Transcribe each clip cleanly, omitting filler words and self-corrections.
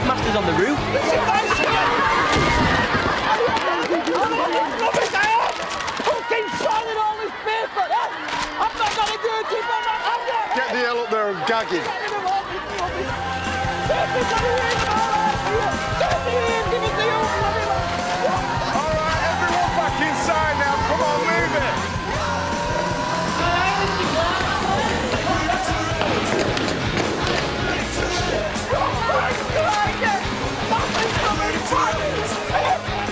headmaster's on the roof. Get the hell up there and gag him. All right, everyone back inside now. Come on, move it.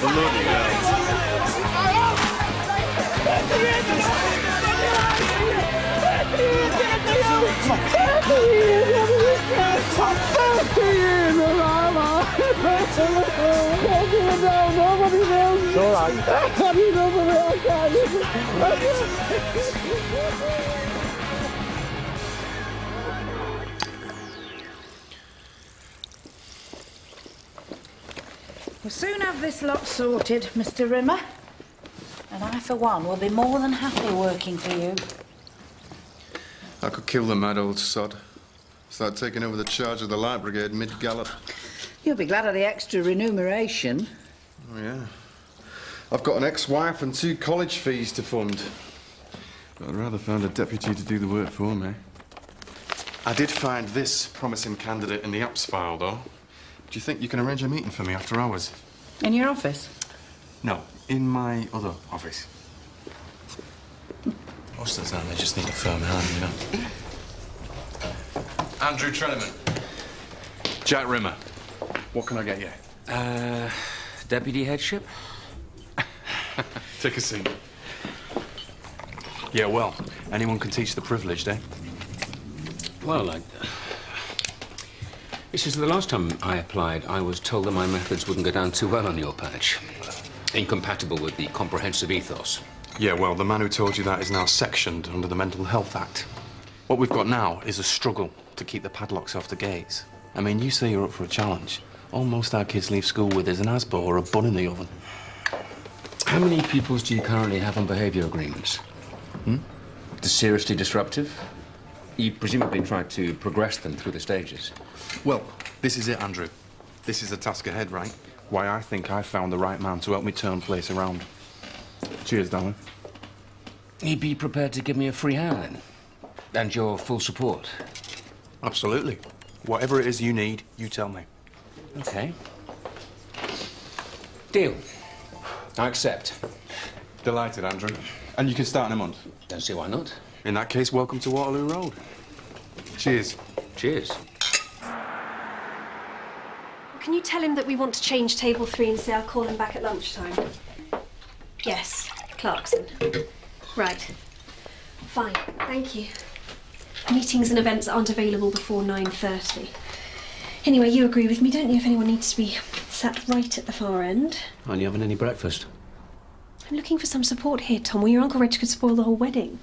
Bloody hell. It's all right. We'll soon have this lot sorted, Mr. Rimmer. And I, for one, will be more than happy working for you. I could kill the mad old sod. Start taking over the charge of the light brigade mid-gallop. You'll be glad of the extra remuneration. Oh, yeah. I've got an ex-wife and 2 college fees to fund. But I'd rather find a deputy to do the work for me. I did find this promising candidate in the apps file, though. Do you think you can arrange a meeting for me after hours? In your office? No, in my other office. Most of the time, they just need a firm hand, you know. Andrew Treneman. Jack Rimmer. What can I get you? Deputy headship? Take a seat. Yeah, well, anyone can teach the privileged, eh? Well, this is the last time I applied. I was told that my methods wouldn't go down too well on your patch. Incompatible with the comprehensive ethos. Yeah, well, the man who told you that is now sectioned under the Mental Health Act. What we've got now is a struggle to keep the padlocks off the gates. I mean, you say you're up for a challenge. All most our kids leave school with is an asbo or a bun in the oven. How many pupils do you currently have on behaviour agreements? The seriously disruptive? You presumably tried to progress them through the stages. Well, this is it, Andrew. This is the task ahead, right? Why I think I found the right man to help me turn place around. Cheers, darling. You'd be prepared to give me a free hand, then? And your full support? Absolutely. Whatever it is you need, you tell me. OK. Deal. I accept. Delighted, Andrew. And you can start in a month. Don't see why not. In that case, welcome to Waterloo Road. Cheers. Cheers. Can you tell him that we want to change table 3 and say I'll call him back at lunchtime? Yes, Clarkson. Right. Fine, thank you. Meetings and events aren't available before 9:30. Anyway, you agree with me, don't you, if anyone needs to be sat right at the far end? Aren't you having any breakfast? I'm looking for some support here, Tom, or your Uncle Reg could spoil the whole wedding.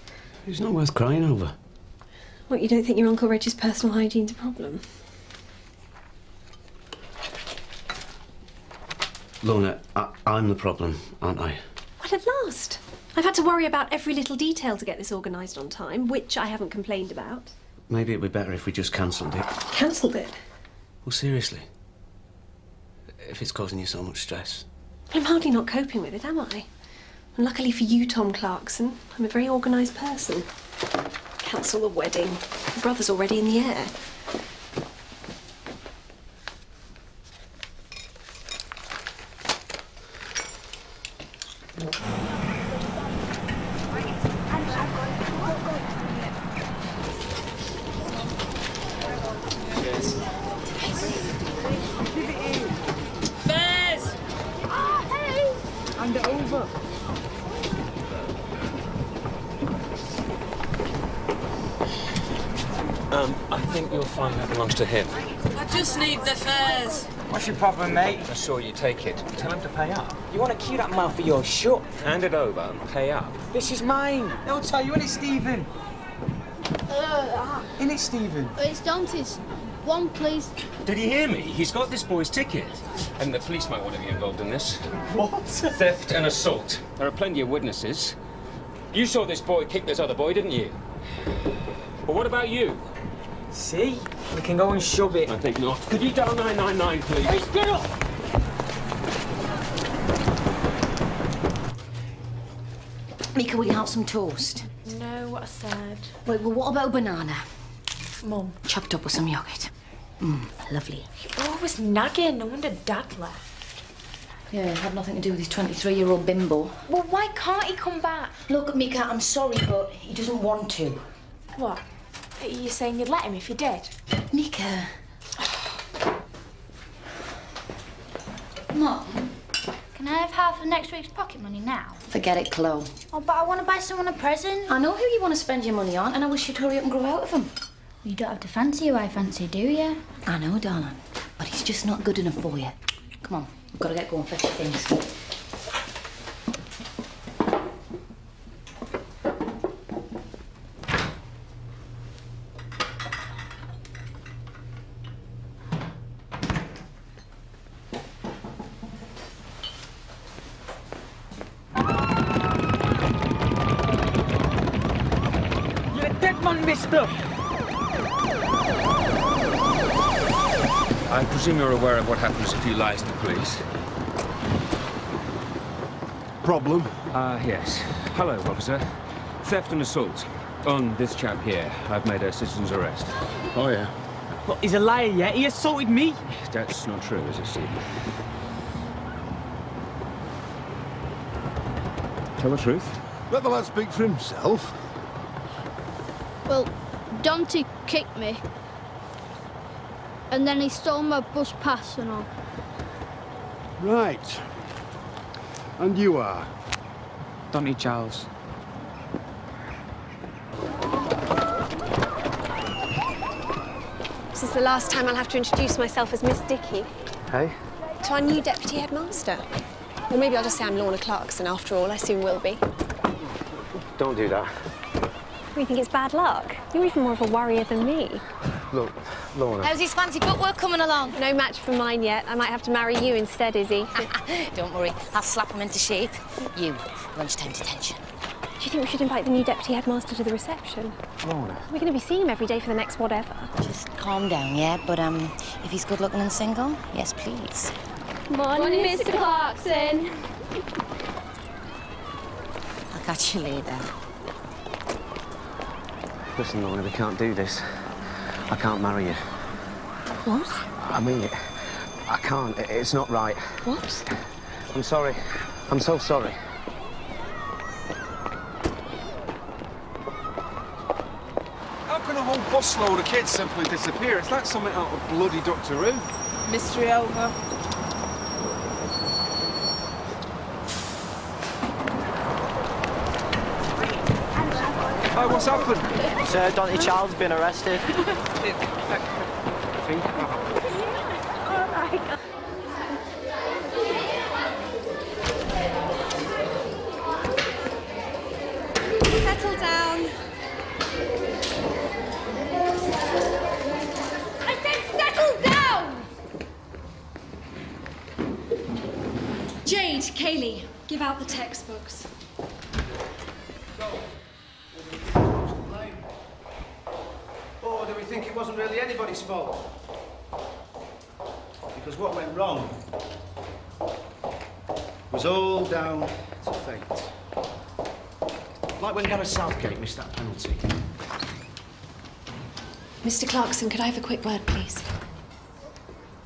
It's not worth crying over. What, you don't think your Uncle Reg's personal hygiene's a problem? Lorna, I'm the problem, aren't I? Well, at last. I've had to worry about every little detail to get this organised on time, which I haven't complained about. Maybe it'd be better if we just cancelled it. Cancelled it? Well, seriously. If it's causing you so much stress. I'm hardly not coping with it, am I? And luckily for you, Tom Clarkson, I'm a very organised person. Cancel the wedding. The brother's already in the air. I think you'll find that belongs to him. I just need the fares. What's your problem, mate? I saw you take it. Tell him to pay up. You want to keep that mouth of yours shut? Hand it over and pay up. This is mine. They'll tell you, innit, Stephen? Innit, Stephen? It's Dante's. One, please. Did you hear me? He's got this boy's ticket. And the police might want to be involved in this. What? Theft and assault. There are plenty of witnesses. You saw this boy kick this other boy, didn't you? But what about you? See? We can go and shove it. I think not. Could you dial 999, please? Hey, get up! Mika, we have some toast. No, what I said. Wait, well, what about a banana? Mum. Chopped up with some yoghurt. Lovely. You're always nagging. No wonder Dad left. Yeah, it had nothing to do with his 23-year-old bimbo. Well, why can't he come back? Look, Mika, I'm sorry, but he doesn't want to. What? Are you saying you'd let him if he did? Mika. Mum, Can I have half of next week's pocket money now? forget it, Chloe. Oh, but I want to buy someone a present. I know who you want to spend your money on, and I wish you'd hurry up and grow out of him. You don't have to fancy who I fancy, do you? I know, darling, but he's just not good enough for you. Come on, we've got to get going, fetch your things. You're a dead man, mister! I presume you're aware of what happens if you lie to the police. Problem? Yes. Hello, officer. Theft and assault. On this chap here, I've made a citizen's arrest. Oh, yeah. Look, he's a liar, yeah? He assaulted me. That's not true, is it, Stephen? Tell the truth. Let the lad speak for himself. Well, Dante kicked me. And then he stole my bus pass and all. Right. And you are? Donny Charles. This is the last time I'll have to introduce myself as Miss Dickey. Hey? To our new deputy headmaster. Or maybe I'll just say I'm Lorna Clarkson, after all. I soon will be. Don't do that. You think it's bad luck? You're even more of a worrier than me. Look, Lorna. How's his fancy footwork coming along? No match for mine yet. I might have to marry you instead, Izzy. Don't worry, I'll slap him into shape. You, lunchtime detention. Do you think we should invite the new deputy headmaster to the reception? Lorna. We're going to be seeing him every day for the next whatever. Just calm down, yeah? But, if he's good-looking and single, yes, please. Morning, Mr. Clarkson. I'll catch you later. Listen, Lorna, we can't do this. I can't marry you. What? I mean it. I can't. It's not right. What? I'm sorry. I'm so sorry. How can a whole busload of kids simply disappear? It's like something out of bloody Doctor Who. Mystery over. Hey, what's happened? Sir, Dante Charles been arrested. Settle down. I said settle down! Jade, Kaylee, give out the textbooks. Or do we think it wasn't really anybody's fault? Because what went wrong was all down to fate. Like when Gareth Southgate missed that penalty. Mr. Clarkson, could I have a quick word, please?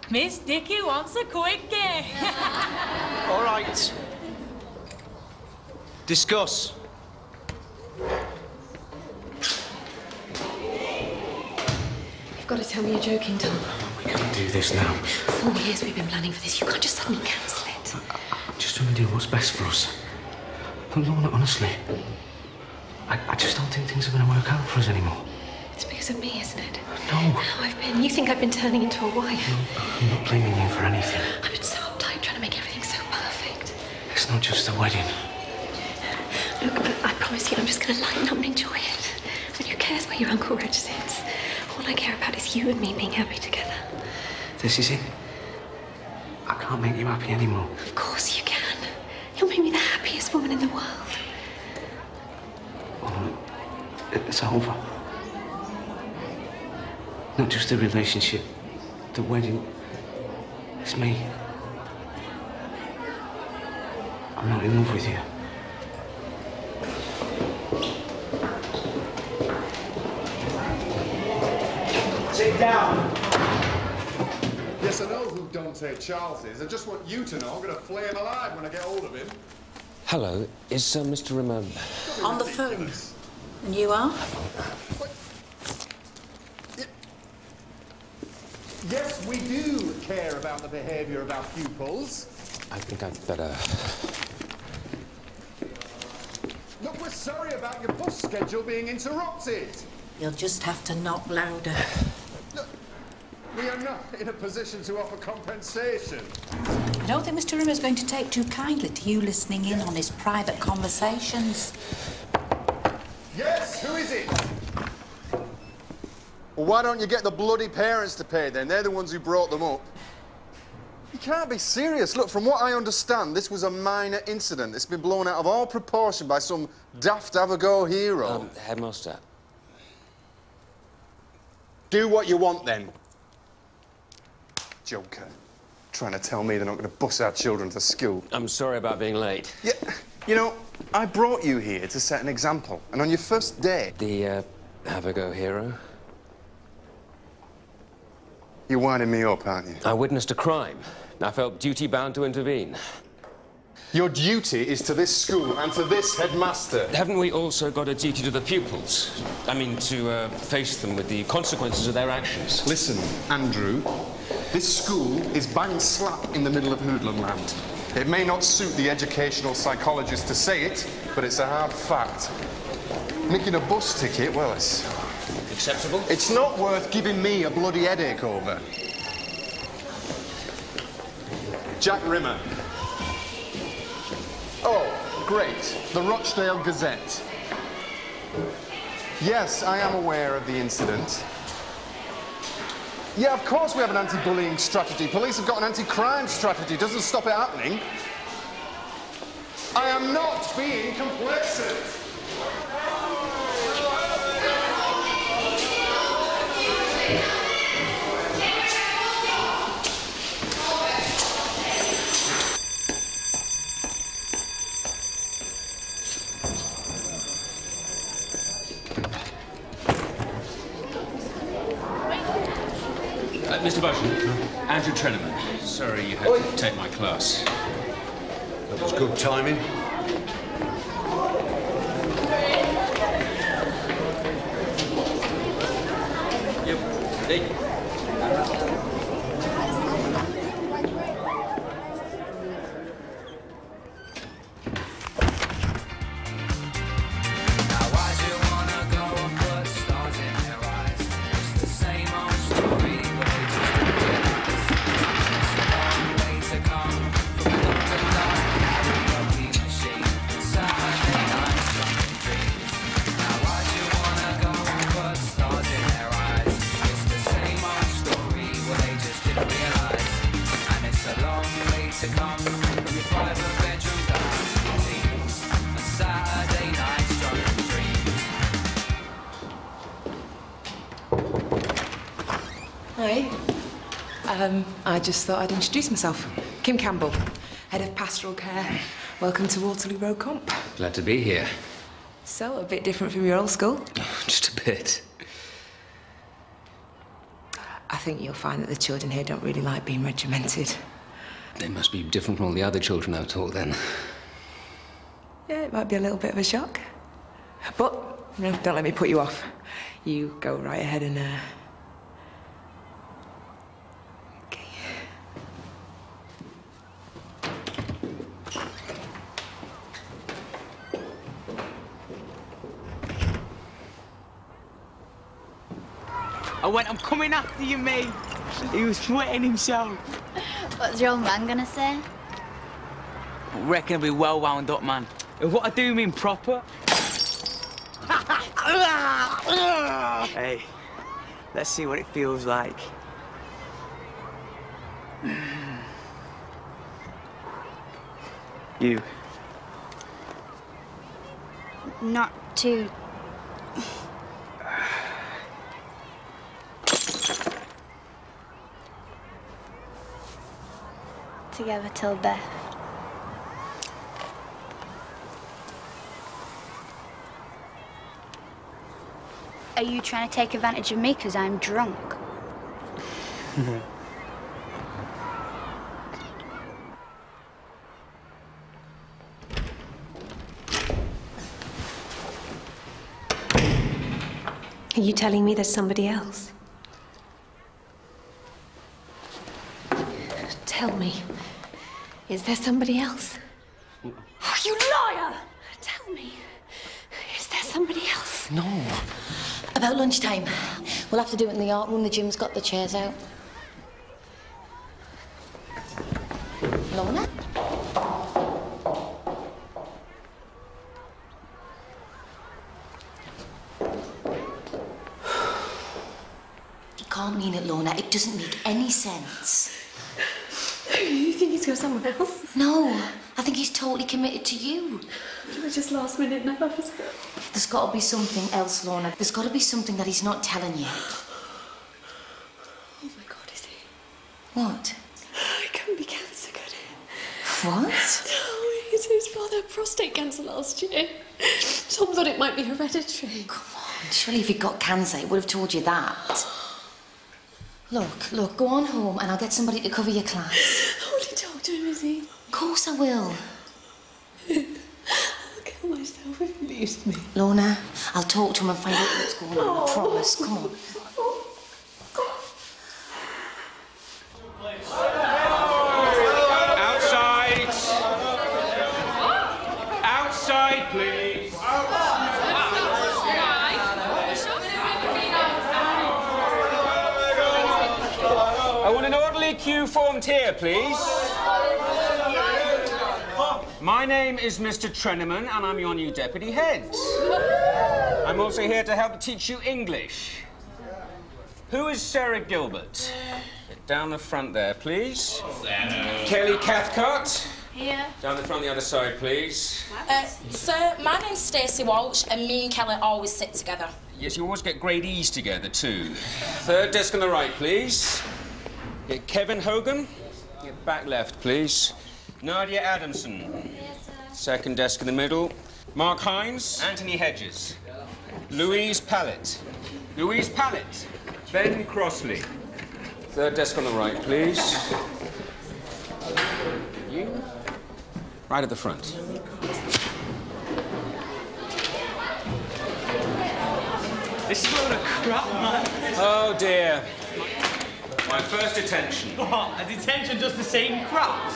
Miss Dickey wants a quickie. All right. Discuss. You've got to tell me you're joking, Tom. We can't do this now. 4 years we've been planning for this. You can't just suddenly cancel it. I'm just trying to do what's best for us. Look, Lorna, honestly, I just don't think things are going to work out for us anymore. It's because of me, isn't it? No. How I've been. You think I've been turning into a wife? No, I'm not blaming you for anything. I've been so uptight trying to make everything so perfect. It's not just the wedding. Look, I promise you I'm just going to lighten up and enjoy it. And who cares where your Uncle Reg sits? All I care about is you and me being happy together. This is it. I can't make you happy anymore. Of course you can. You'll make me the happiest woman in the world. Well, it's over. Not just the relationship. The wedding. It's me. I'm not in love with you. Sit down. Yes, I know who Dante Charles is. I just want you to know I'm going to flay him alive when I get hold of him. Hello, is Mr. Rimmer... On the phone. And you are? Yes, we do care about the behaviour of our pupils. I think I'd better... Look, we're sorry about your bus schedule being interrupted. You'll just have to knock louder. Look, we are not in a position to offer compensation. I don't think Mr. Rimmer's going to take too kindly to you listening in on his private conversations. Yes, who is it? Well, why don't you get the bloody parents to pay then? They're the ones who brought them up. You can't be serious. Look, from what I understand, this was a minor incident. It's been blown out of all proportion by some daft have-a-go hero. Headmaster. Do what you want, then. Joker. Trying to tell me they're not going to bus our children to school. I'm sorry about being late. Yeah, you know, I brought you here to set an example. And on your first day... The, have-a-go hero? You're winding me up, aren't you? I witnessed a crime. I felt duty-bound to intervene. Your duty is to this school and to this headmaster. Haven't we also got a duty to the pupils? I mean, to face them with the consequences of their actions. Listen, Andrew, this school is bang slap in the middle of hoodlum land. It may not suit the educational psychologist to say it, but it's a hard fact. Nicking a bus ticket, well, it's... Acceptable? It's not worth giving me a bloody headache over. Jack Rimmer. Oh, great. The Rochdale Gazette. Yes, I am aware of the incident. Yeah, of course we have an anti-bullying strategy. Police have got an anti-crime strategy. Doesn't stop it happening. I am not being complacent. Mr. Bushen, Andrew Treneman. Sorry you had to take my class. That was good timing. Yep. Hey. Hi. I just thought I'd introduce myself. Kim Campbell, Head of Pastoral Care. Welcome to Waterloo Road Comp. Glad to be here. So, a bit different from your old school? Just a bit. I think you'll find that the children here don't really like being regimented. They must be different from all the other children I've taught then. Yeah, it might be a little bit of a shock. But, no, don't let me put you off. You go right ahead and, Okay. I went, I'm coming after you, mate. He was sweating himself. What's your old man gonna say? I reckon he'll be well wound up, man. And what I do mean proper. Hey, let's see what it feels like. You. Not too... together till death. Are you trying to take advantage of me because I'm drunk? Are you telling me there's somebody else? Tell me, is there somebody else? Oh, you liar! Tell me, is there somebody else? No. About lunchtime. We'll have to do it in the art room. The gym's got the chairs out. Lorna? You can't mean it, Lorna. It doesn't make any sense. You think he's got someone else? No, I think he's totally committed to you. It was just last minute nerves. There's got to be something else, Lorna. There's got to be something that he's not telling you. Oh my God, is he? What? It can't be cancer, could it? What? No, his father had prostate cancer last year. Tom thought it might be hereditary. Come on, surely if he'd got cancer, he would have told you that. Look, go on home and I'll get somebody to cover your class. I won't talk to him, is he? Of course I will. I'll kill myself if he leaves me. Lorna, I'll talk to him and find out what's going on. I promise. Come on. Outside! Outside, please! I want an orderly queue formed here, please. My name is Mr. Treneman, and I'm your new deputy head. I'm also here to help teach you English. Who is Sarah Gilbert? Down the front there, please. Kelly Cathcart. Here. Down the front, the other side, please. Sir, my name's Stacey Walsh, and me and Kelly always sit together. Yes, you always get grade E's together, too. Third desk on the right, please. Get Kevin Hogan. Get back left, please. Nadia Adamson. Yes, sir. Second desk in the middle. Mark Hines. Anthony Hedges. Louise Pallett. Louise Pallett. Ben Crossley. Third desk on the right, please. You? Right at the front. This is a load of crap, man. Oh, dear. My first detention. What? A detention just the same crap?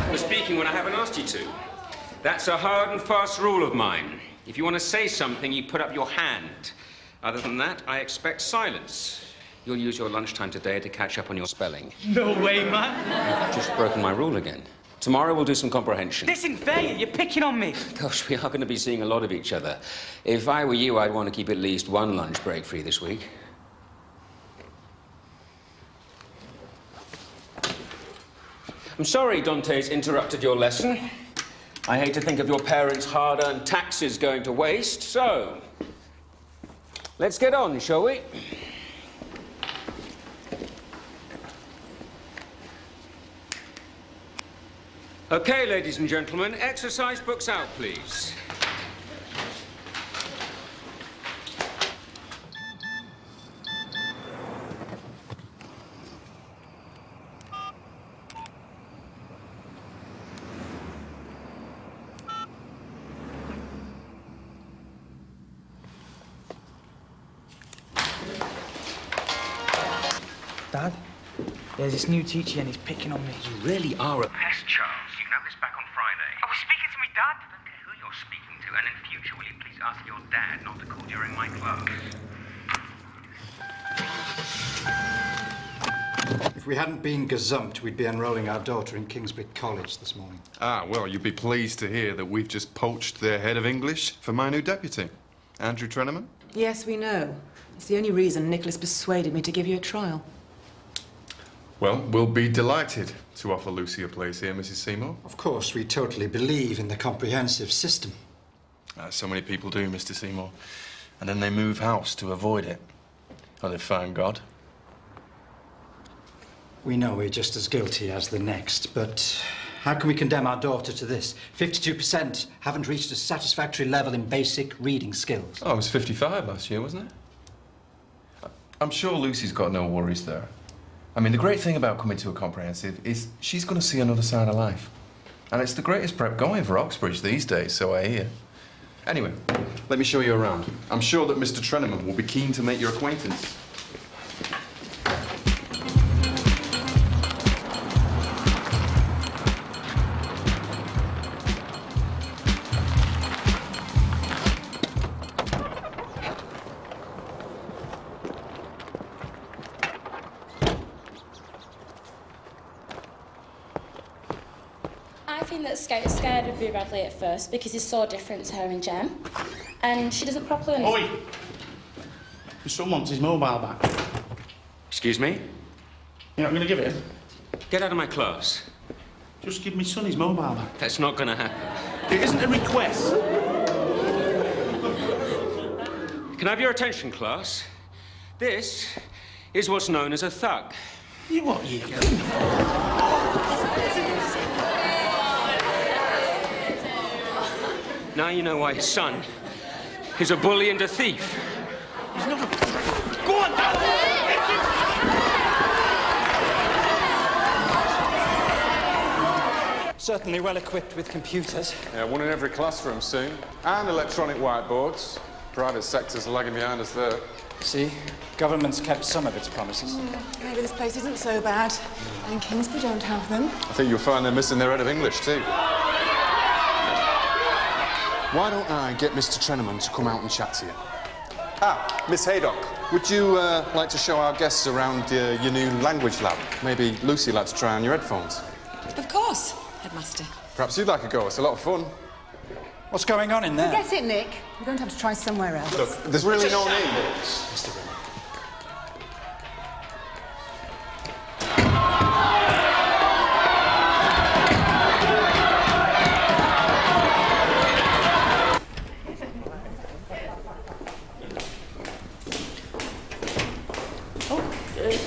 You're speaking when I haven't asked you to. That's a hard and fast rule of mine. If you want to say something, you put up your hand. Other than that, I expect silence. You'll use your lunchtime today to catch up on your spelling. No way, man. You've just broken my rule again. Tomorrow we'll do some comprehension. This isn't fair. You're picking on me. Gosh, we are going to be seeing a lot of each other. If I were you, I'd want to keep at least one lunch break free this week. I'm sorry Dante's interrupted your lesson. I hate to think of your parents' hard-earned taxes going to waste, so let's get on, shall we? Okay, ladies and gentlemen, exercise books out, please. Dad, there's this new teacher and he's picking on me. You really are a pest, Charles. You can have this back on Friday. Oh, speaking to me, Dad? I don't care who you're speaking to, and in future, will you please ask your dad not to call during my class? If we hadn't been gazumped, we'd be enrolling our daughter in Kingsbridge College this morning. Ah, well, you'd be pleased to hear that we've just poached their head of English for my new deputy, Andrew Treneman. Yes, we know. It's the only reason Nicholas persuaded me to give you a trial. Well, we'll be delighted to offer Lucy a place here, Mrs. Seymour. Of course, we totally believe in the comprehensive system. So many people do, Mr. Seymour. And then they move house to avoid it. Or they find God. We know we're just as guilty as the next, but how can we condemn our daughter to this? 52% haven't reached a satisfactory level in basic reading skills. Oh, it was 55 last year, wasn't it? I'm sure Lucy's got no worries there. I mean, the great thing about coming to a comprehensive is she's going to see another side of life. And it's the greatest prep going for Oxbridge these days, so I hear. Anyway, let me show you around. I'm sure that Mr. Treneman will be keen to make your acquaintance. I think that Scout's scared of Boo Bradley at first because he's so different to her and Jem. And she doesn't properly understand... Oi! My son wants his mobile back. Excuse me? You're not going to give it him? Get out of my class. Just give my son his mobile back. That's not going to happen. It isn't a request. Can I have your attention, class? This is what's known as a thug. You what, you? Now you know why his son is a bully and a thief. He's not a... Go on, Dad! Certainly well equipped with computers. Yeah, one in every classroom soon. And electronic whiteboards. Private sector's lagging behind us there. See, government's kept some of its promises. Maybe this place isn't so bad. And Kingsbury don't have them. I think you'll find they're missing their head of English, too. Why don't I get Mr. Treneman to come out and chat to you? Ah, Miss Haydock, would you like to show our guests around your new language lab? Maybe Lucy'd like to try on your headphones. Of course, Headmaster. Perhaps you'd like a go. It's a lot of fun. What's going on in there? Forget it, Nick. We're going to have to try somewhere else. Look, there's really no need. Mr. Rimmer.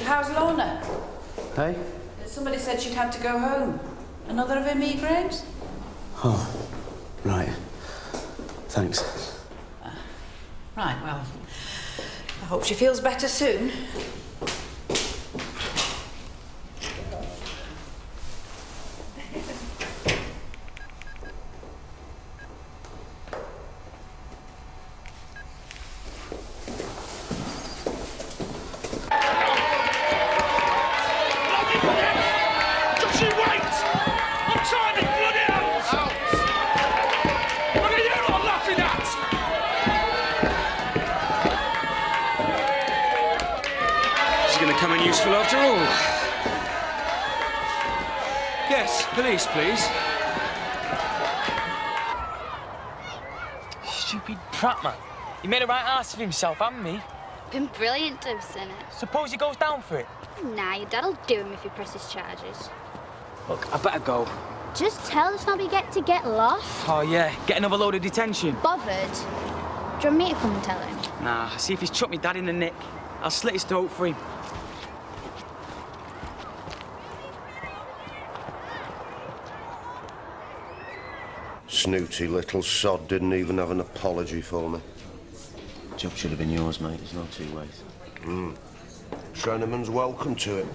How's Lorna? Hey? Somebody said she'd had to go home. Another of her migraines? Oh, right. Thanks. Right, well, I hope she feels better soon. Useful after all. Yes, police, please. Stupid prat, man. He made a right ass of himself and me. Been brilliant to have seen it. Suppose he goes down for it? Nah, your dad'll do him if he presses charges. Look, I better go. Just tell us how we get to get lost. Oh, yeah. Get another load of detention. Bothered? Do you want me to come and tell him? Nah, see if he's chucked me dad in the nick. I'll slit his throat for him. Snooty little sod didn't even have an apology for me. Job should have been yours, mate. There's no two ways. Treneman's welcome to it,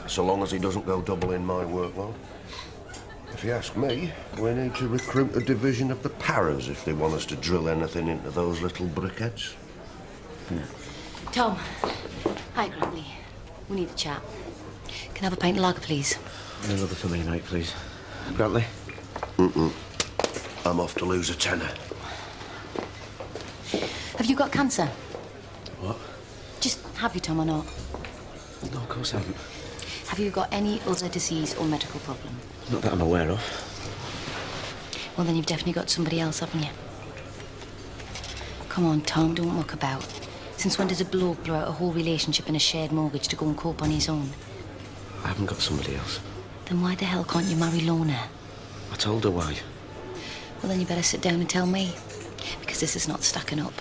so long as he doesn't go doubling my workload. If you ask me, we need to recruit a division of the paras if they want us to drill anything into those little brickheads. Yeah. Tom. Hi, Grantley. We need a chat. Can I have a pint of lager, please? Another for me, mate, please. Grantley? I'm off to lose a tenner. Have you got cancer? What? Just have you, Tom, or not? No, of course I haven't. Have you got any other disease or medical problem? Not that I'm aware of. Well, then you've definitely got somebody else, haven't you? Come on, Tom, don't muck about. Since when does a bloke blow out a whole relationship and a shared mortgage to go and cope on his own? I haven't got somebody else. Then why the hell can't you marry Lorna? I told her why. Well, then you better sit down and tell me, because this is not stacking up.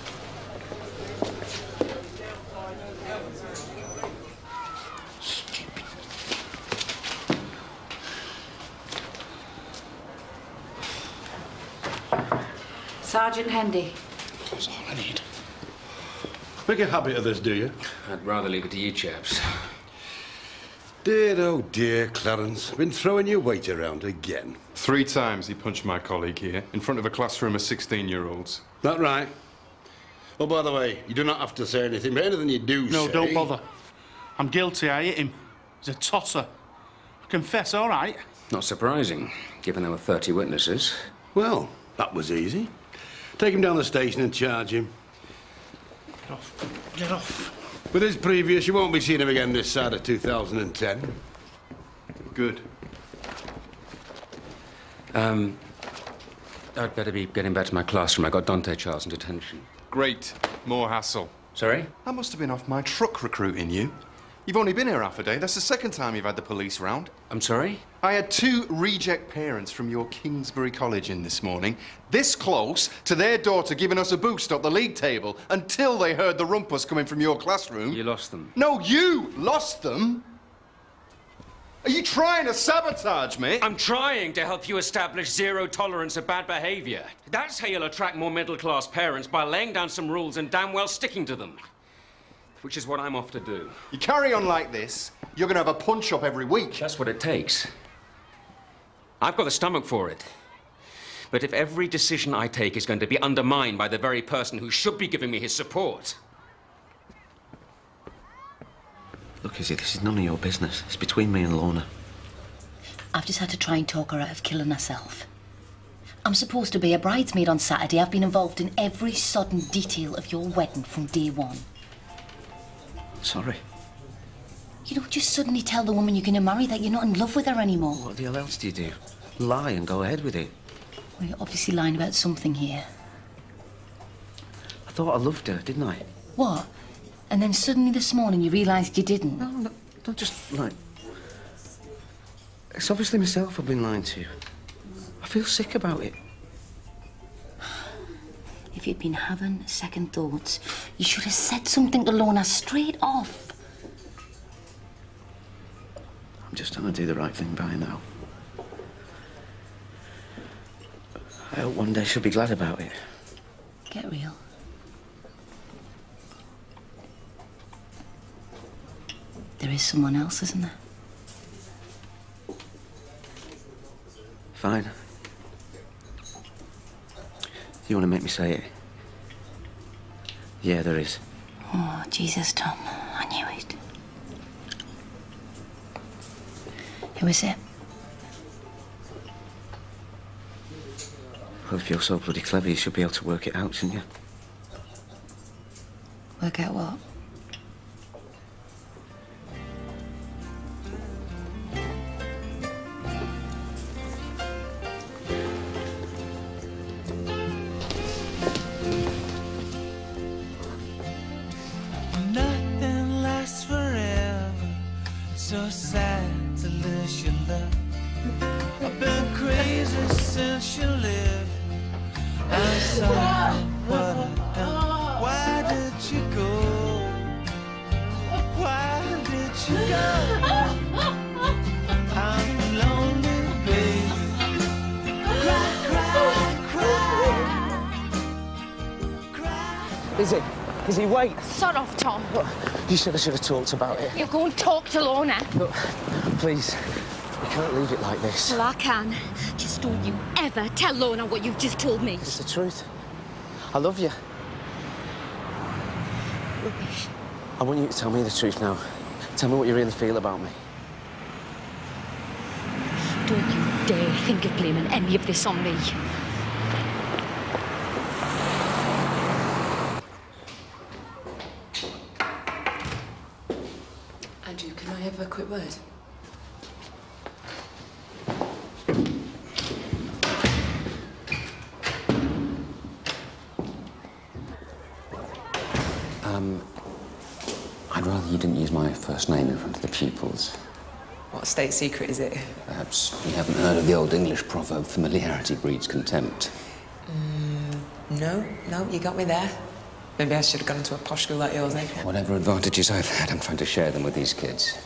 Stupid Sergeant Hendy. That's all I need. Make a habit of this, do you? I'd rather leave it to you chaps. Dear, oh dear, Clarence. Been throwing your weight around again. 3 times he punched my colleague here, in front of a classroom of 16-year-olds. That right? Oh, by the way, you do not have to say anything, but anything you do say... No, don't bother. I'm guilty, I hit him. He's a tosser. I confess, all right. Not surprising, given there were 30 witnesses. Well, that was easy. Take him down the station and charge him. Get off. Get off. With his previous, you won't be seeing him again this side of 2010. Good. I'd better be getting back to my classroom. I got Dante Charles in detention. Great. More hassle. Sorry? I must have been off my truck recruiting you. You've only been here half a day. That's the second time you've had the police round. I'm sorry? I had 2 reject parents from your Kingsbury College in this morning, this close to their daughter giving us a boost up the league table until they heard the rumpus coming from your classroom. You lost them. No, you lost them. Are you trying to sabotage me? I'm trying to help you establish zero tolerance of bad behavior. That's how you'll attract more middle-class parents, by laying down some rules and damn well sticking to them. Which is what I'm off to do. You carry on like this, you're going to have a punch-up every week. That's what it takes. I've got the stomach for it. But if every decision I take is going to be undermined by the very person who should be giving me his support... Look, Izzy, this is none of your business. It's between me and Lorna. I've just had to try and talk her out of killing herself. I'm supposed to be a bridesmaid on Saturday. I've been involved in every sodden detail of your wedding from day one. Sorry. You don't just suddenly tell the woman you're going to marry that you're not in love with her anymore. What the hell else do you do? Lie and go ahead with it. Well, you're obviously lying about something here. I thought I loved her, didn't I? What? And then suddenly this morning you realised you didn't? No, don't just, like... It's obviously myself I've been lying to. I feel sick about it. If you'd been having second thoughts, you should have said something to Lorna straight off. I'm just trying to do the right thing by her now. I hope one day she'll be glad about it. Get real. There is someone else, isn't there? Fine. You want to make me say it? Yeah, there is. Oh, Jesus, Tom. I knew it. Who is it? Well, if you're so bloody clever, you should be able to work it out, shouldn't you? Work out what? Nothing lasts forever. It's so sad to lose your love. I've been crazy since you left. I'm sorry for what I've done. Why did you go? Why did you go? I'm lonely, baby. Cry. Izzy, wait. Sod off, Tom. Look, you said I should have talked about it. You go and talk to Lorna. Look, please, we can't leave it like this. Well, I can. Just don't you ever tell Lorna what you've just told me. It's the truth. I love you. Rubbish. I want you to tell me the truth now. Tell me what you really feel about me. Don't you dare think of blaming any of this on me. Andrew, can I have a quick word? I'd rather you didn't use my first name in front of the pupils. What state secret is it? Perhaps you haven't heard of the old English proverb, familiarity breeds contempt. No, you got me there. Maybe I should have gone to a posh school like yours, eh? Whatever advantages I've had, I'm trying to share them with these kids.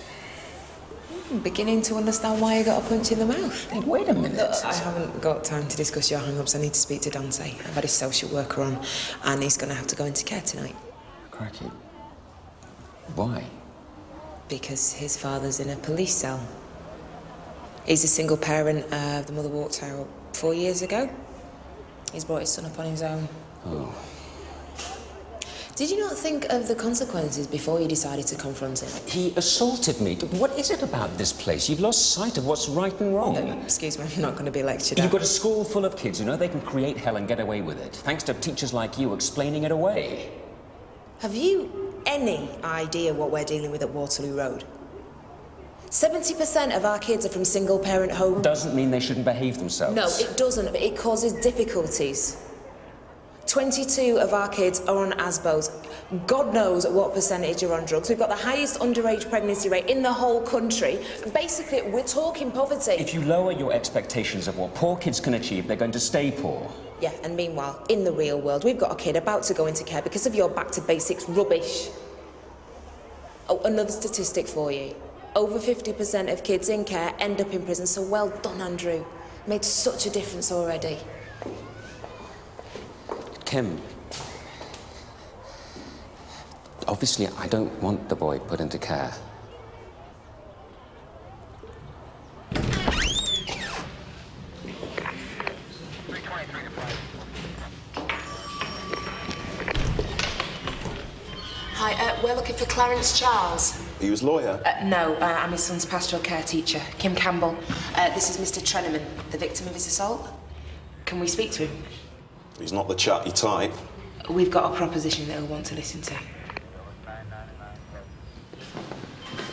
I'm beginning to understand why you got a punch in the mouth. Hey, wait a minute. Look, I haven't got time to discuss your hang-ups. I need to speak to Dante. I've had his social worker on, and he's going to have to go into care tonight. Crikey. Why? Because his father's in a police cell. He's a single parent. The mother walked out 4 years ago. He's brought his son up on his own. Oh. Did you not think of the consequences before you decided to confront him? He assaulted me. What is it about this place? You've lost sight of what's right and wrong. Excuse me, I'm not going to be lectured You've at. got a school full of kids who know they can create hell and get away with it, thanks to teachers like you explaining it away. Have you any idea what we're dealing with at Waterloo Road? 70% of our kids are from single-parent homes. Doesn't mean they shouldn't behave themselves. No, it doesn't, but it causes difficulties. 22 of our kids are on ASBOs. God knows what percentage are on drugs. We've got the highest underage pregnancy rate in the whole country. Basically, we're talking poverty. If you lower your expectations of what poor kids can achieve, they're going to stay poor. Yeah, and meanwhile, in the real world, we've got a kid about to go into care because of your back-to-basics rubbish. Oh, another statistic for you. Over 50% of kids in care end up in prison, so well done, Andrew. Made such a difference already. Kim, obviously I don't want the boy put into care. Hi, we're looking for Clarence Charles. He was lawyer? No, I'm his son's pastoral care teacher, Kim Campbell. This is Mr. Treneman, the victim of his assault. Can we speak to him? He's not the chatty type. We've got a proposition that he'll want to listen to.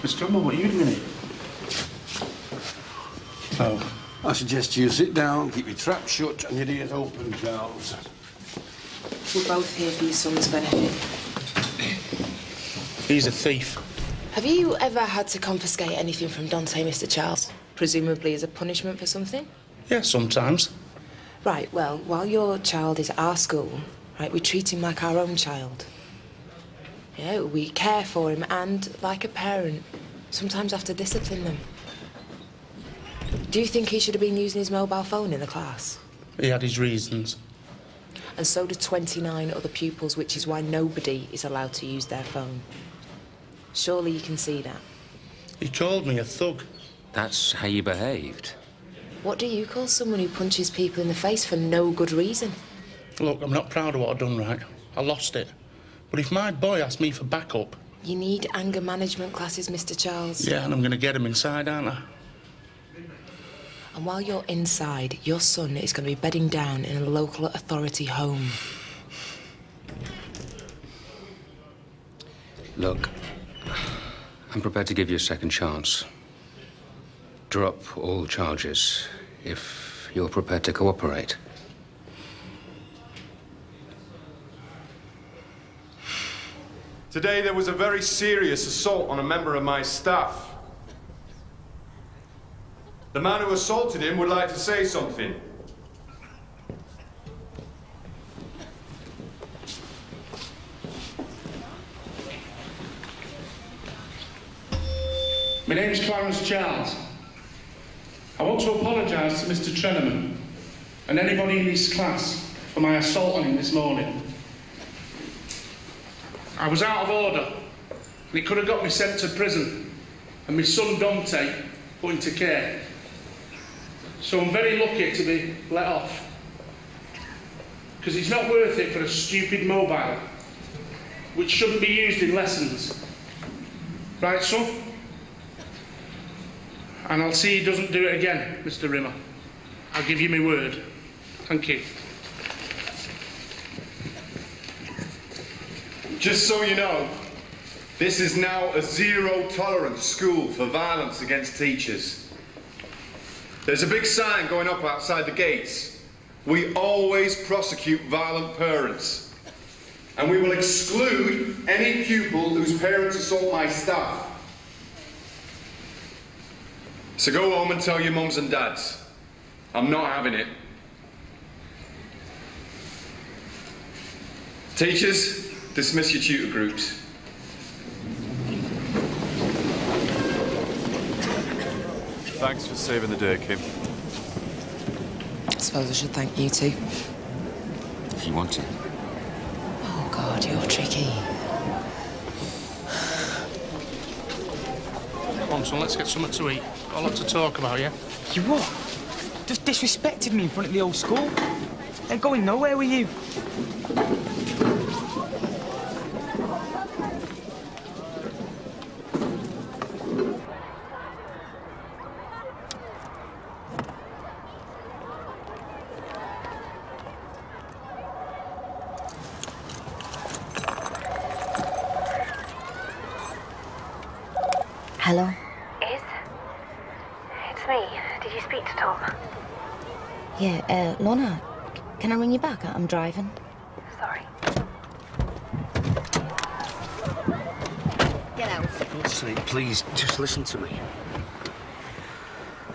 Mr. Campbell, what are you doing here? Oh, I suggest you sit down, keep your trap shut and your ears open, Charles. We're both here for your son's benefit. He's a thief. Have you ever had to confiscate anything from Dante, Mr. Charles? Presumably as a punishment for something? Yeah, sometimes. Right, well, while your child is at our school, right, we treat him like our own child. Yeah, we care for him and, like a parent, sometimes have to discipline them. Do you think he should have been using his mobile phone in the class? He had his reasons. And so do 29 other pupils, which is why nobody is allowed to use their phone. Surely you can see that. He called me a thug. That's how you behaved. What do you call someone who punches people in the face for no good reason? Look, I'm not proud of what I've done, right? I lost it. But if my boy asked me for backup... You need anger management classes, Mr. Charles. Yeah, and I'm going to get him inside, aren't I? And while you're inside, your son is going to be bedding down in a local authority home. Look, I'm prepared to give you a second chance. Drop all charges if you're prepared to cooperate. Today there was a very serious assault on a member of my staff. The man who assaulted him would like to say something. My name's Clarence Charles. I want to apologise to Mr. Treneman and anybody in his class for my assault on him this morning. I was out of order, and it could have got me sent to prison, and my son Dante put into care. So I'm very lucky to be let off, because it's not worth it for a stupid mobile, which shouldn't be used in lessons. Right, son? And I'll see he doesn't do it again, Mr. Rimmer. I'll give you my word. Thank you. Just so you know, this is now a zero-tolerance school for violence against teachers. There's a big sign going up outside the gates. We always prosecute violent parents. And we will exclude any pupil whose parents assault my staff. So go home and tell your mums and dads. I'm not having it. Teachers, dismiss your tutor groups. Thanks for saving the day, Kim. I suppose I should thank you too. If you want to. Oh, God, you're tricky. Come on, son, let's get something to eat. Got a lot to talk about, yeah? You what? Just disrespected me in front of the old school. Ain't going nowhere with you. Hello? Is? It's me. Did you speak to Tom? Yeah, Lorna, can I ring you back? I'm driving. Sorry. Get out. For God's sake, please, just listen to me.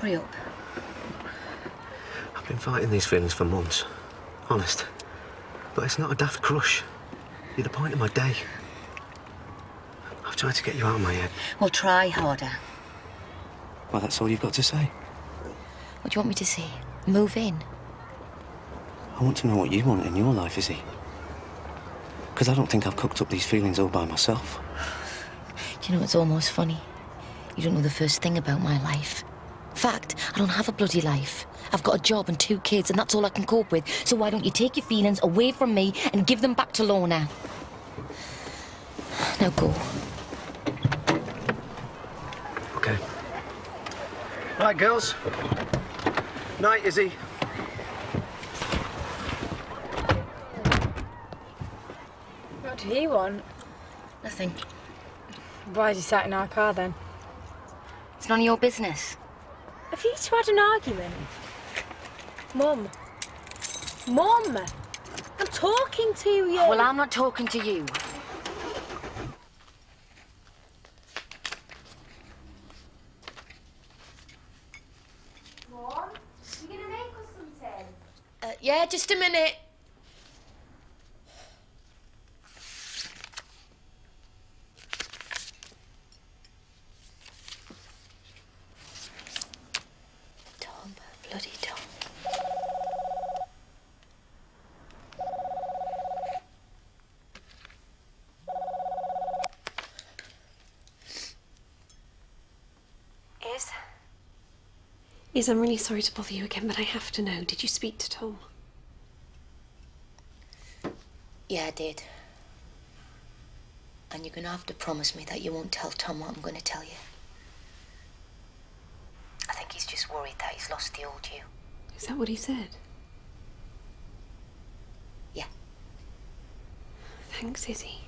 Hurry up. I've been fighting these feelings for months. Honest. But it's not a daft crush. You're the point of my day. I've tried to get you out of my head. Well, try harder. Well, that's all you've got to say. What do you want me to say? Move in? I want to know what you want in your life, Izzy. Because I don't think I've cooked up these feelings all by myself. Do you know, it's almost funny. You don't know the first thing about my life. In fact, I don't have a bloody life. I've got a job and 2 kids, and that's all I can cope with. So why don't you take your feelings away from me and give them back to Lorna? Now go. Okay. Right, girls. Night, Izzy. What do you want? Nothing. Why is he sat in our car then? It's none of your business. Have you two had an argument? Mum. Mum! I'm talking to you! Well, I'm not talking to you. Mum, you gonna make us something? Yeah, just a minute. Tom, bloody Tom. Is, I'm really sorry to bother you again, but I have to know. Did you speak to Tom? Yeah, I did. And you're going to have to promise me that you won't tell Tom what I'm going to tell you. I think he's just worried that he's lost the old you. Is that what he said? Yeah. Thanks, Izzy.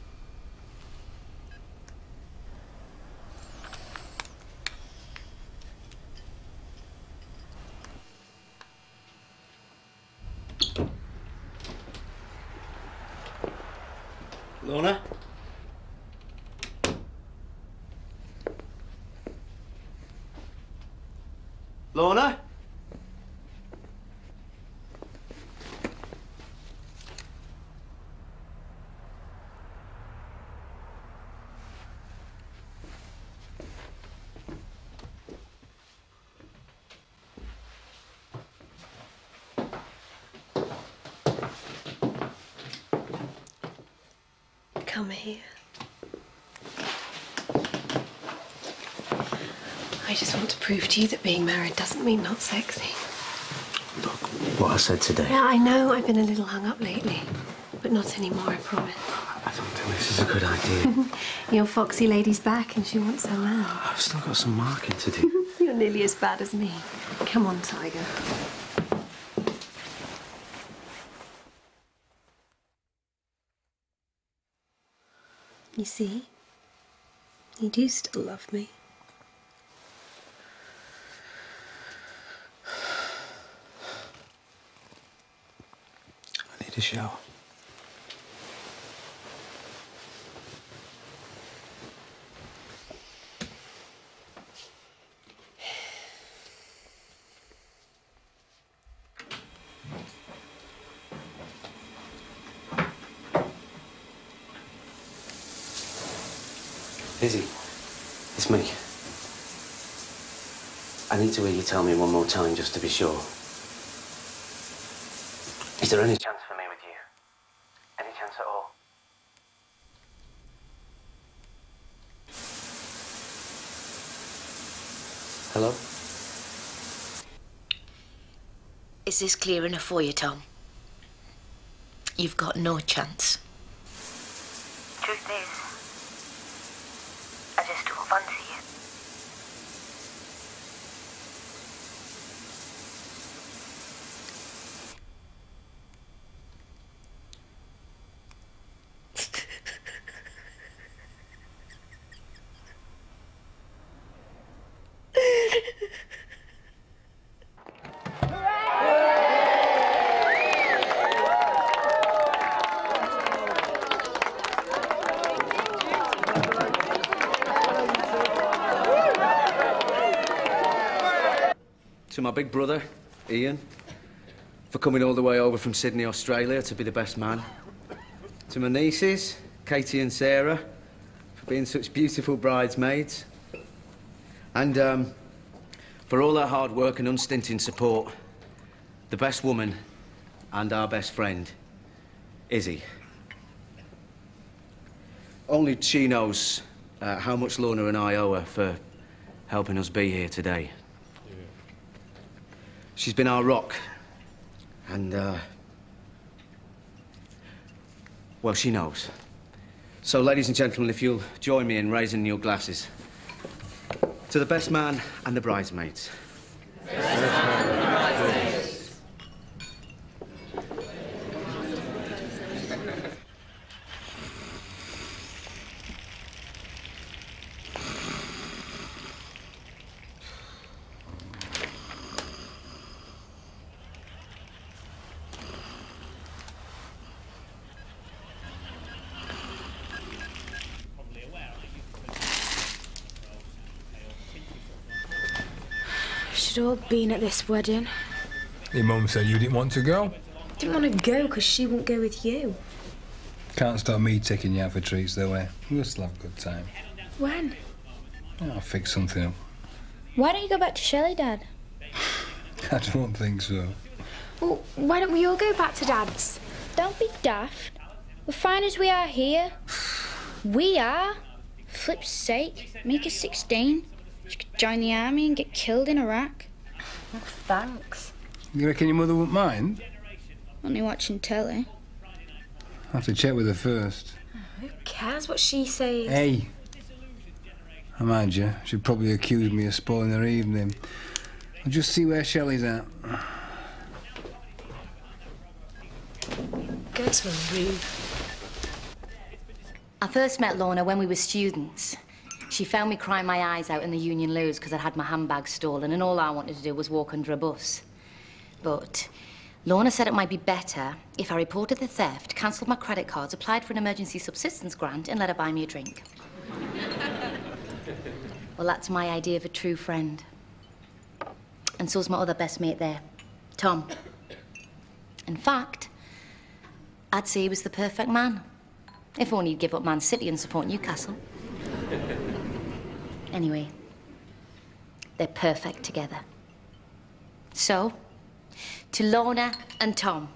Lorna? Lorna? Come here. I just want to prove to you that being married doesn't mean not sexy. Look, what I said today. Yeah, I know I've been a little hung up lately, but not anymore, I promise. I don't think this is a good idea. Your foxy lady's back and she wants her man. I've still got some marking to do. You're nearly as bad as me. Come on, Tiger. You see? You do still love me. I need a shower. Izzy, it's me. I need to hear you tell me one more time just to be sure. Is there any chance for me with you? Any chance at all? Hello? Is this clear enough for you, Tom? You've got no chance. Truth is, I just don't fancy you. To my big brother, Ian, for coming all the way over from Sydney, Australia to be the best man. To my nieces, Katie and Sarah, for being such beautiful bridesmaids. And for all their hard work and unstinting support, the best woman and our best friend, Izzy. Only she knows how much Lorna and I owe her for helping us be here today. She's been our rock, and, well, she knows. So, ladies and gentlemen, if you'll join me in raising your glasses to the best man and the bridesmaids. Should all been at this wedding. Your mum said you didn't want to go? Didn't want to go because she won't go with you. Can't stop me taking you out for treats, though, eh? We'll still have a good time. When? Oh, I'll fix something up. Why don't you go back to Shelley, Dad? I don't think so. Well, why don't we all go back to Dad's? Don't be daft. We're fine as we are here. We are. Flip's sake, make her 16. She could join the army and get killed in Iraq. Oh, thanks. You reckon your mother wouldn't mind? Only watching telly. I'll have to check with her first. Who cares what she says? Hey! I mind you, she'd probably accuse me of spoiling her evening. I'll just see where Shelley's at. Go to a room. I first met Lorna when we were students. She found me crying my eyes out in the Union Lows because I'd had my handbag stolen and all I wanted to do was walk under a bus. But Lorna said it might be better if I reported the theft, cancelled my credit cards, applied for an emergency subsistence grant and let her buy me a drink. Well, that's my idea of a true friend. And so's my other best mate there, Tom. In fact, I'd say he was the perfect man. If only he'd give up Man City and support Newcastle. Anyway, they're perfect together. So, to Lorna and Tom.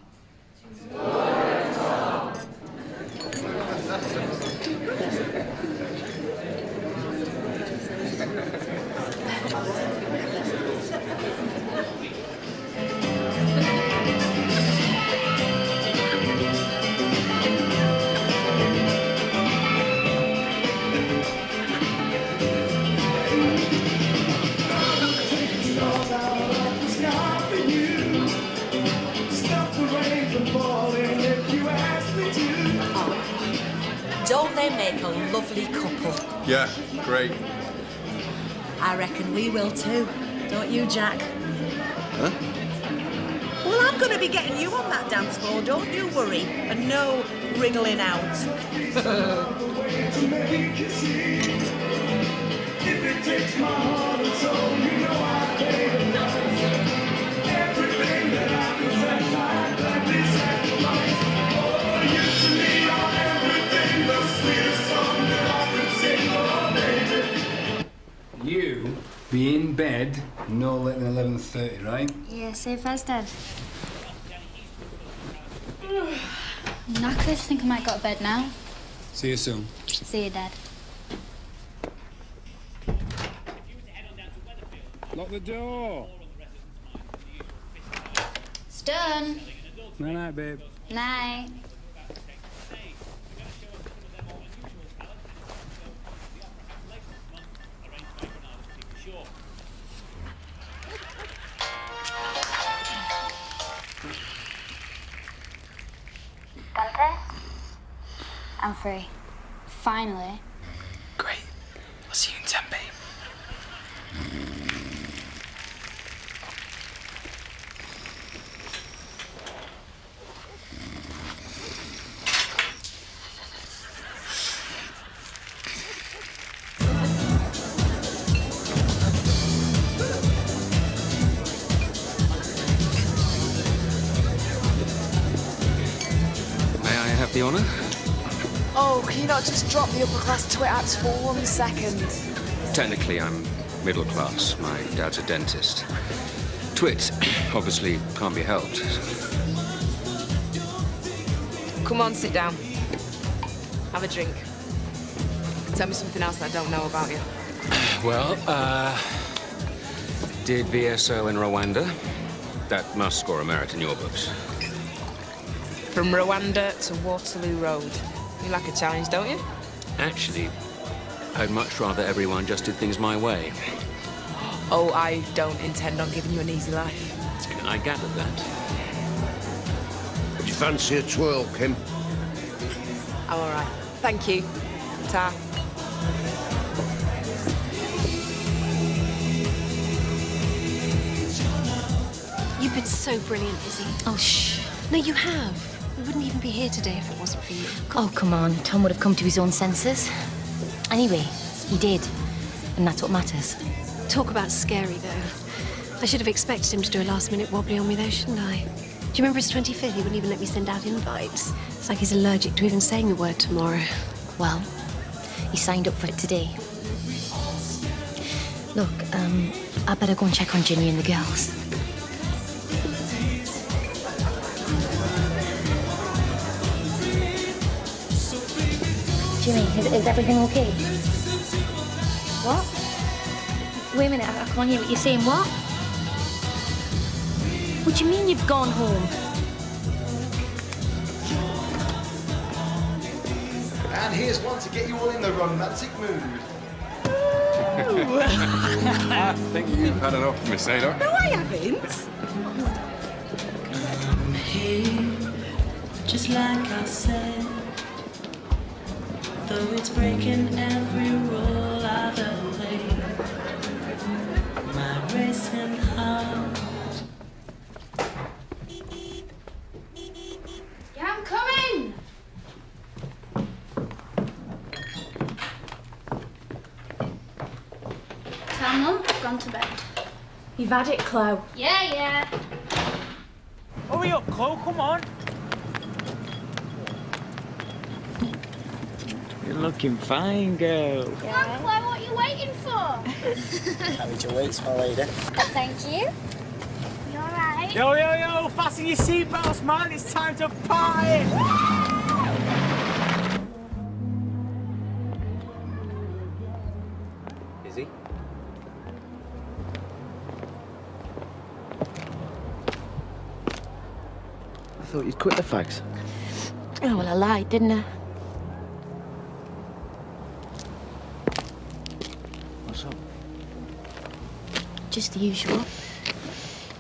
Don't they make a lovely couple? Yeah, great. I reckon we will too. Don't you, Jack? Huh? Well, I'm going to be getting you on that dance floor, don't you worry. And no wriggling out. You be in bed No later than 11:30, right? Yeah, safe as Dad. Knackered. Think I might go to bed now. See you soon. See you, Dad. Lock the door. It's done. Night, babe. Night. Dante? I'm free. Finally. Great. I'll see you in 10, babe. The honour? Oh, can you not just drop the upper-class twit acts for 1 second? Technically, I'm middle class. My dad's a dentist. Twit, obviously, can't be helped. Come on, sit down. Have a drink. Tell me something else that I don't know about you. Well, did VSO in Rwanda? That must score a merit in your books. From Rwanda to Waterloo Road. You like a challenge, don't you? Actually, I'd much rather everyone just did things my way. Oh, I don't intend on giving you an easy life. I gathered that. Would you fancy a twirl, Kim? I'm all right. Thank you. Ta. You've been so brilliant, Izzy. Oh, shh. No, you have. We wouldn't even be here today if it wasn't for you. Oh, come on. Tom would have come to his own senses. Anyway, he did. And that's what matters. Talk about scary, though. I should have expected him to do a last-minute wobbly on me, though, shouldn't I? Do you remember his 25th? He wouldn't even let me send out invites. It's like he's allergic to even saying the word tomorrow. Well, he signed up for it today. Look, I better go and check on Ginny and the girls. Jimmy, is everything okay? What? Wait a minute, I can't hear what you're saying. What? What do you mean you've gone home? And here's one to get you all in the romantic mood. I think you've had enough, Miss Ada. No, I haven't. Come here, just like I said. Though it's breaking every rule I've ever played. My racing heart. Yeah, I'm coming! Tell Mum I've gone to bed. You've had it, Chloe. Yeah. Hurry up, Chloe, come on. You're looking fine, girl. Come on, Chloe, what are you waiting for? Carried your weights, my lady. Thank you. You alright? Yo, fasten your seatbelts, man. It's time to party. Is he? I thought you'd quit the fags. Oh, well, I lied, didn't I? What's up? Just the usual.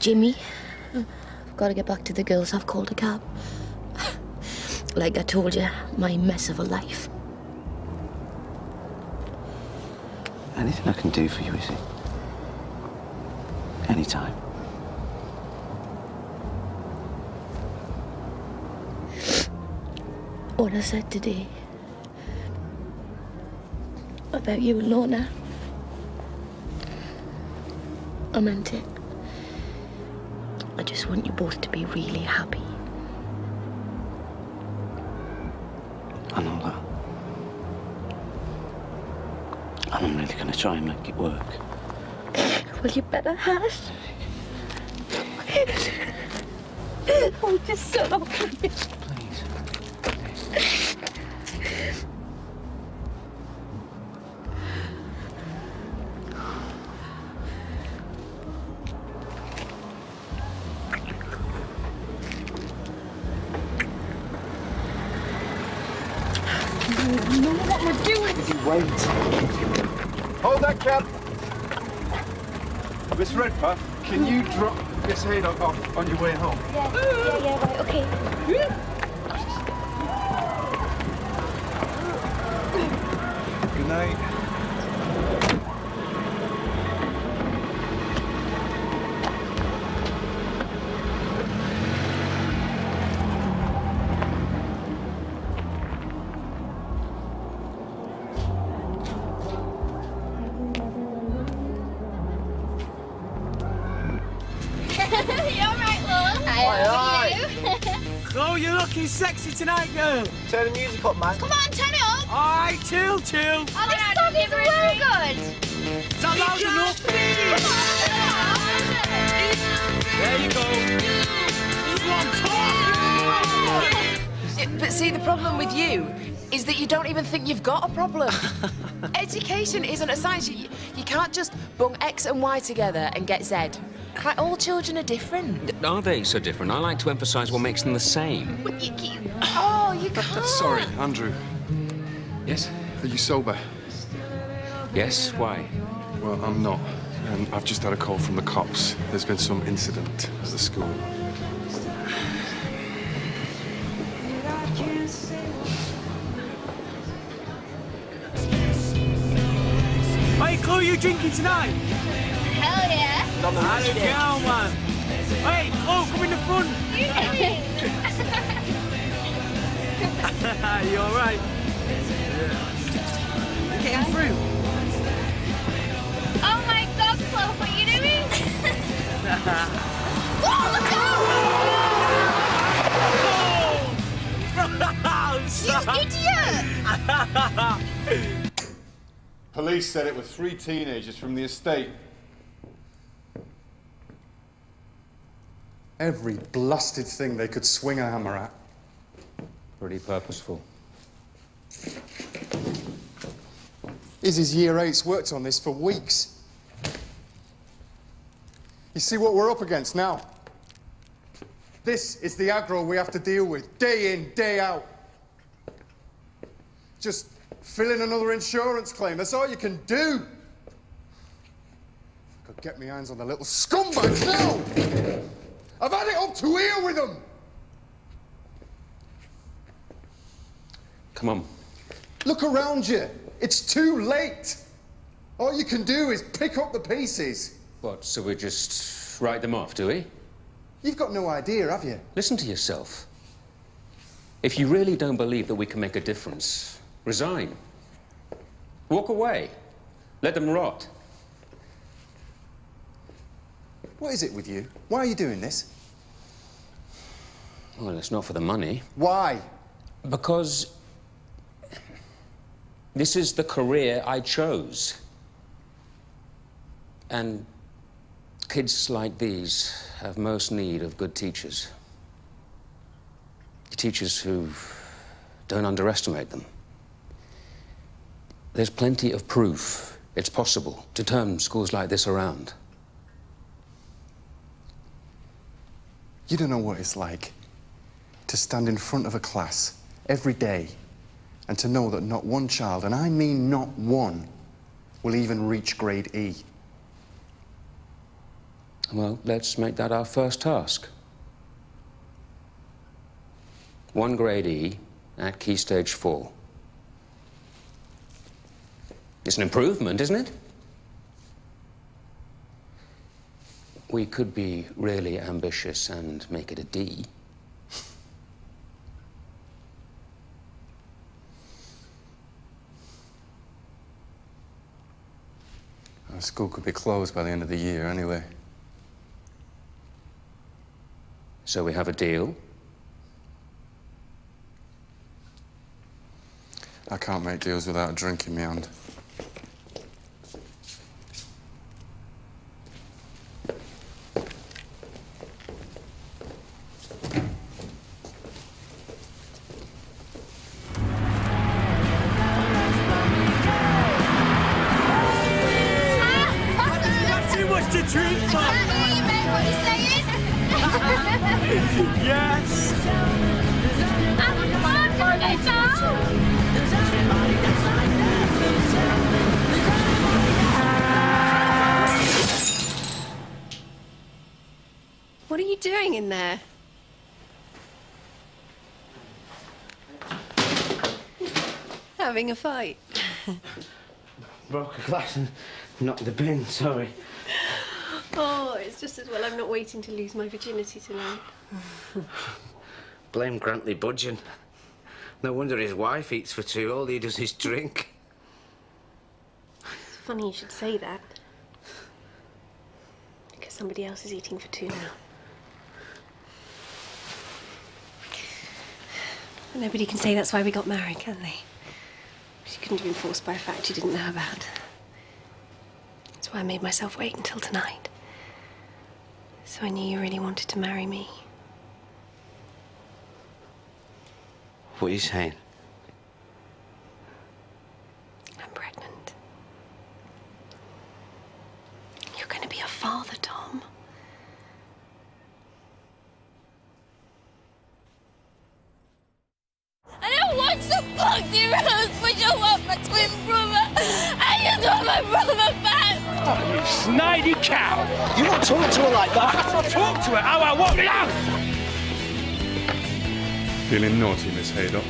Jimmy, I've got to get back to the girls. I've called a cab. Like I told you, my mess of a life. Anything I can do for you, is it? Anytime. What I said today about you and Lorna, I meant it. I just want you both to be really happy. I know that. And I'm really going to try and make it work. Well, you better hush. Oh, just shut up. Please. No, what we're doing. Wait. Hold that cab. Miss Redpath, can you drop Miss Haydock off on your way home? Yeah, right, okay. Good night. Oh, you're looking sexy tonight, girl. Turn the music up, man. Come on, turn it up. All right, chill. Oh, this song is real good. Is that loud enough? There you go. This is what I'm talking about. But see, the problem with you is that you don't even think you've got a problem. Education isn't a science. You can't just bung X and Y together and get Z. Like, all children are different. Are they so different? I like to emphasise what makes them the same. Oh, you can't. Sorry, Andrew. Yes? Are you sober? Yes, why? Well, I'm not. And I've just had a call from the cops. There's been some incident at the school. Hey, Chloe, you drinking tonight? Hell yeah. How's it going, man? Hey, Chloe, come in the front. You all right? Yeah. You getting through? Oh my God, Chloe, what are you doing? Whoa, look out! You idiot! Police said it were 3 teenagers from the estate. Every blasted thing they could swing a hammer at. Pretty purposeful. Izzy's year 8's worked on this for weeks. You see what we're up against now? This is the aggro we have to deal with, day in, day out. Just fill in another insurance claim, that's all you can do. I could get my hands on the little scumbags now! I've had it up to here with them! Come on. Look around you. It's too late. All you can do is pick up the pieces. What, so we just write them off, do we? You've got no idea, have you? Listen to yourself. If you really don't believe that we can make a difference, resign. Walk away. Let them rot. What is it with you? Why are you doing this? Well, it's not for the money. Why? Because this is the career I chose. And kids like these have most need of good teachers. Teachers who don't underestimate them. There's plenty of proof it's possible to turn schools like this around. You don't know what it's like to stand in front of a class every day and to know that not one child, and I mean not one, will even reach grade E. Well, let's make that our first task. 1 grade E at Key Stage 4. It's an improvement, isn't it? We could be really ambitious and make it a D. Our school could be closed by the end of the year anyway. So we have a deal? I can't make deals without a drink in my hand. Yes! What are you doing in there? Having a fight? Broke a glass and knocked the bin, sorry. Oh, it's just as well I'm not waiting to lose my virginity tonight. Blame Grantley Budgeon. No wonder his wife eats for two. All he does is drink. It's funny you should say that. Because somebody else is eating for two now. But nobody can say that's why we got married, can they? She couldn't have been forced by a fact she didn't know about. That's why I made myself wait until tonight. So I knew you really wanted to marry me. What are you saying? I'm pregnant. You're going to be a father, Tom. I don't want some boxy rose, but I want my twin brother. I just want my brother back. Oh, you snidey cow! You won't talk to her like that. I'll talk to her how I want now. Feeling naughty, Miss Haydock?